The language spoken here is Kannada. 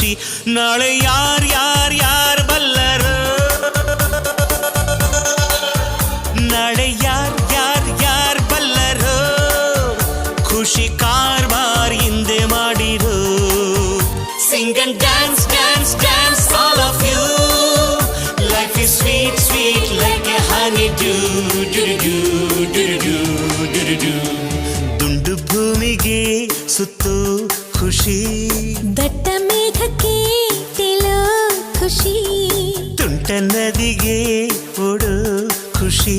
ಖುಷಿ ನಾಳೆ ಯಾರ್ ಬಲ್ಲರು ನಾಳೆ ಯಾರ್ ಬಲ್ಲರು ಖುಷಿ ಕಾರ್ಬಾರ್ ಹಿಂದೆ ಮಾಡಿರೋ Sing and dance, dance, dance, all of you. Life is sweet, sweet like a honeydew. ದುಂಡು ಭೂಮಿಗೆ ಸುತ್ತು ಖುಷಿ ದಟ್ಟ ಮೇಘಕ್ಕೆ ತೇಲೋ ಖುಷಿ ತುಂಟ ನದಿಗೆ ಓಡೋ ಖುಷಿ